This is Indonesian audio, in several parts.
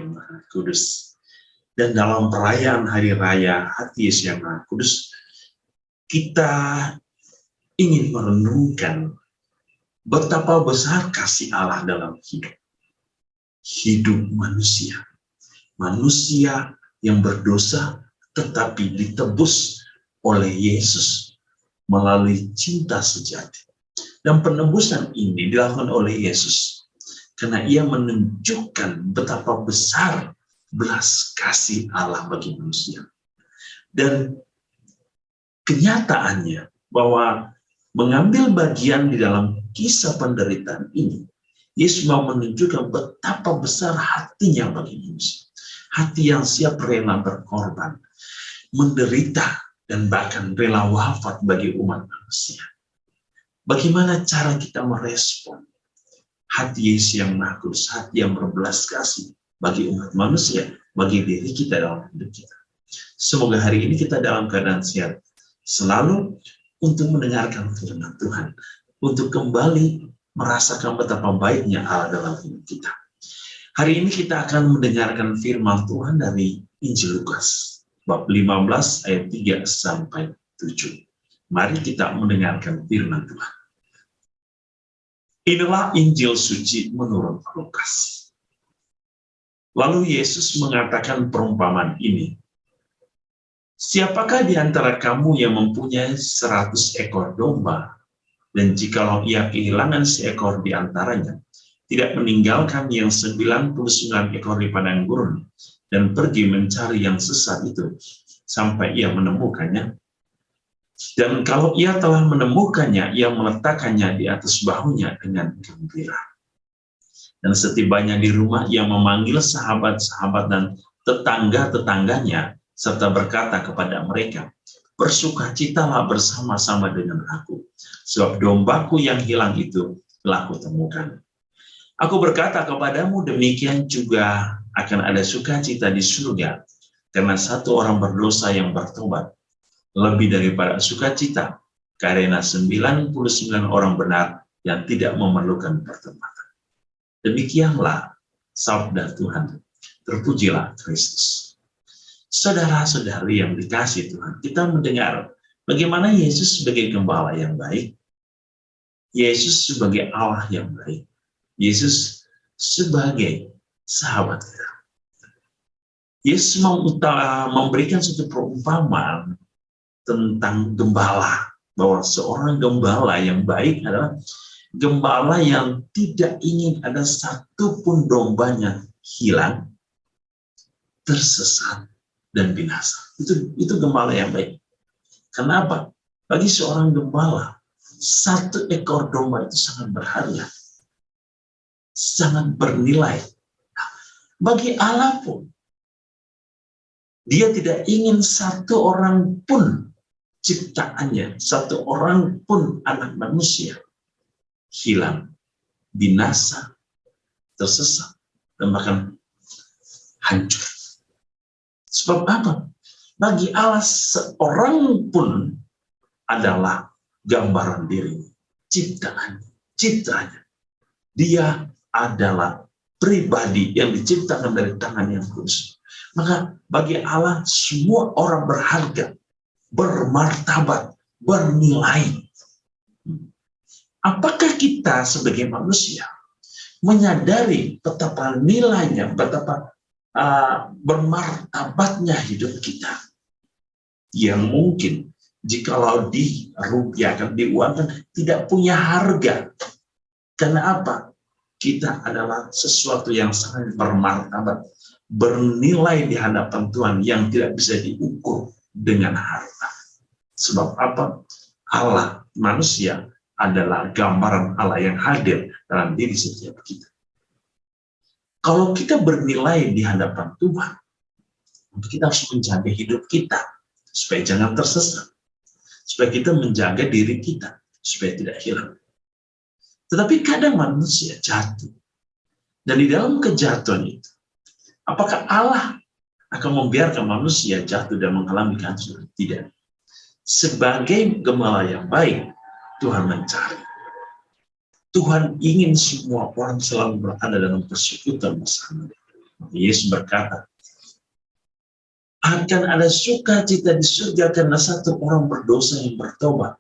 yang Maha Kudus. Dan dalam perayaan Hari Raya Hati Yesus yang Maha Kudus, kita ingin merenungkan betapa besar kasih Allah dalam hidup manusia. Manusia yang berdosa tetapi ditebus oleh Yesus melalui cinta sejati. Dan penebusan ini dilakukan oleh Yesus karena ia menunjukkan betapa besar belas kasih Allah bagi manusia. Dan kenyataannya bahwa mengambil bagian di dalam kisah penderitaan ini, Yesus mau menunjukkan betapa besar hatinya bagi manusia. Hati yang siap rela berkorban, menderita, dan bahkan rela wafat bagi umat manusia. Bagaimana cara kita merespon hati Yesus yang Maha Kudus, hati yang berbelas kasih bagi umat manusia, bagi diri kita dalam hidup kita. Semoga hari ini kita dalam keadaan sehat selalu untuk mendengarkan firman Tuhan, untuk kembali merasakan betapa baiknya Allah dalam hidup kita. Hari ini kita akan mendengarkan firman Tuhan dari Injil Lukas, bab 15 ayat 3 sampai 7. Mari kita mendengarkan firman Tuhan. Inilah Injil suci menurut Lukas. Lalu Yesus mengatakan perumpamaan ini. Siapakah di antara kamu yang mempunyai 100 ekor domba, dan jikalau ia kehilangan seekor di antaranya, tidak meninggalkan yang 99 ekor di padang gurun, dan pergi mencari yang sesat itu, sampai ia menemukannya? Dan kalau ia telah menemukannya, ia meletakkannya di atas bahunya dengan gembira. Dan setibanya di rumah, ia memanggil sahabat-sahabat dan tetangga-tetangganya, serta berkata kepada mereka, bersukacitalah bersama-sama dengan aku, sebab dombaku yang hilang itu telah kutemukan. Aku berkata kepadamu, demikian juga akan ada sukacita di surga, karena satu orang berdosa yang bertobat, lebih daripada sukacita karena 99 orang benar yang tidak memerlukan pertobatan. Demikianlah sabda Tuhan. Terpujilah Kristus. Saudara-saudari yang dikasihi Tuhan, kita mendengar bagaimana Yesus sebagai gembala yang baik, Yesus sebagai Allah yang baik, Yesus sebagai sahabat kita. Yesus memberikan satu perumpamaan tentang gembala, bahwa seorang gembala yang baik adalah gembala yang tidak ingin ada satupun dombanya hilang, tersesat, dan binasa. Itu gembala yang baik. Kenapa? Bagi seorang gembala, satu ekor domba itu sangat berharga, sangat bernilai. Bagi Allah pun, Dia tidak ingin satu orang pun ciptaannya, satu orang pun anak manusia hilang, binasa, tersesat, dan bahkan hancur. Sebab apa? Bagi Allah seorang pun adalah gambaran diri, ciptaannya. Dia adalah pribadi yang diciptakan dari tangan yang kudus. Maka bagi Allah semua orang berharga, bermartabat, bernilai. Apakah kita sebagai manusia menyadari betapa nilainya, betapa bermartabatnya hidup kita, yang mungkin jikalau dirupiahkan, diuangkan, tidak punya harga? Karena apa? Kita adalah sesuatu yang sangat bermartabat, bernilai di hadapan Tuhan, yang tidak bisa diukur dengan harta. Sebab apa? Allah, manusia, adalah gambaran Allah yang hadir dalam diri setiap kita. Kalau kita bernilai di hadapan Tuhan, kita harus menjaga hidup kita supaya jangan tersesat, supaya kita menjaga diri kita supaya tidak hilang. Tetapi kadang manusia jatuh, dan di dalam kejatuhan itu, apakah Allah akan membiarkan manusia jatuh dan mengalami kehancuran? Tidak. Sebagai gembala yang baik, Tuhan mencari. Tuhan ingin semua orang selalu berada dalam persekutuan bersama. Yesus berkata, akan ada sukacita di surga karena satu orang berdosa yang bertobat.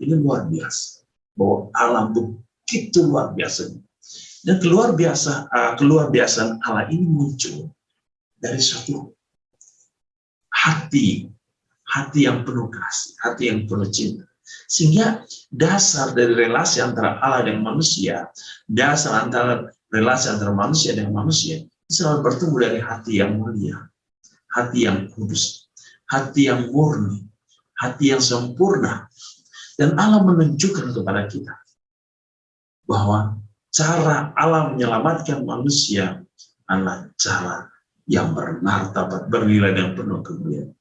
Ini luar biasa. Bahwa Allah begitu luar biasa. Dan keluar biasaan Allah ini muncul dari suatu hati yang penuh kasih, hati yang penuh cinta. Sehingga dasar dari relasi antara Allah dan manusia, dasar antara relasi antara manusia dengan manusia, selalu bertumbuh dari hati yang mulia, hati yang kudus, hati yang murni, hati yang sempurna. Dan Allah menunjukkan kepada kita bahwa cara Allah menyelamatkan manusia adalah cara yang bermartabat, bernilai dan penuh kemuliaan.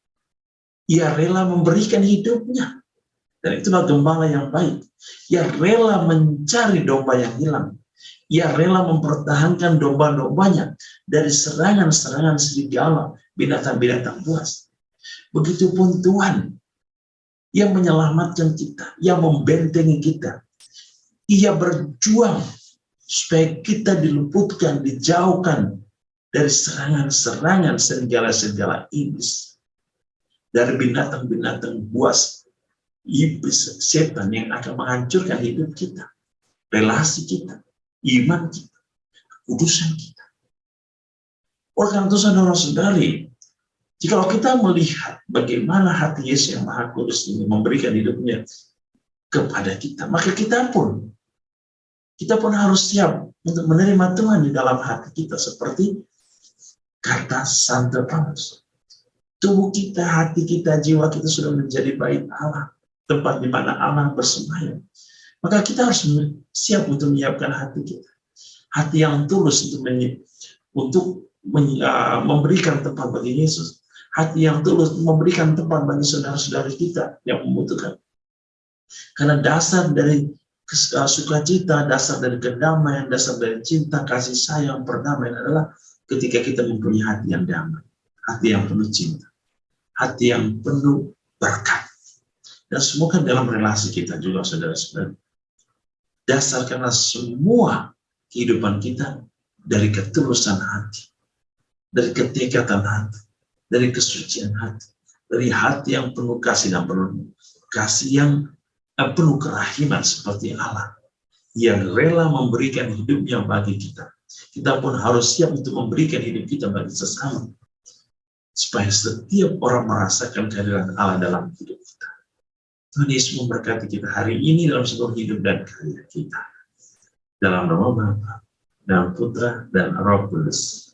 Ia rela memberikan hidupnya. Dan itulah gembala yang baik. Ia rela mencari domba yang hilang. Ia rela mempertahankan domba-dombanya dari serangan-serangan serigala, binatang-binatang buas. Begitupun Tuhan yang menyelamatkan kita, yang membentengi kita. Ia berjuang supaya kita diluputkan, dijauhkan dari serangan-serangan serigala-serigala iblis. Dari binatang-binatang buas, iblis, setan yang akan menghancurkan hidup kita, relasi kita, iman kita, kudusan kita. Oleh karena itu, saudara-saudari, jika kita melihat bagaimana hati Yesus yang Maha Kudus ini memberikan hidupnya kepada kita, maka kita pun harus siap untuk menerima Tuhan di dalam hati kita, seperti kata Santo Paulus. Tubuh kita, hati kita, jiwa kita sudah menjadi bait Allah, tempat di mana Allah bersemayam. Maka kita harus siap untuk menyiapkan hati kita, hati yang tulus untuk memberikan tempat bagi Yesus, hati yang tulus memberikan tempat bagi saudara-saudari kita yang membutuhkan. Karena dasar dari sukacita, dasar dari kedamaian, dasar dari cinta, kasih sayang, perdamaian adalah ketika kita mempunyai hati yang damai, hati yang penuh cinta, hati yang penuh berkat. Dan semoga dalam relasi kita juga, saudara-saudara, dasar karena semua kehidupan kita dari ketulusan hati, dari ketekatan hati, dari kesucian hati, dari hati yang penuh kasih dan penuh kasih yang penuh kerahiman seperti Allah yang rela memberikan hidupnya bagi kita. Kita pun harus siap untuk memberikan hidup kita bagi sesama, supaya setiap orang merasakan kehadiran Allah dalam hidup kita. Tuhan Yesus memberkati kita hari ini dalam seluruh hidup dan karya kita. Dalam nama Bapa dan Putra dan Roh Kudus.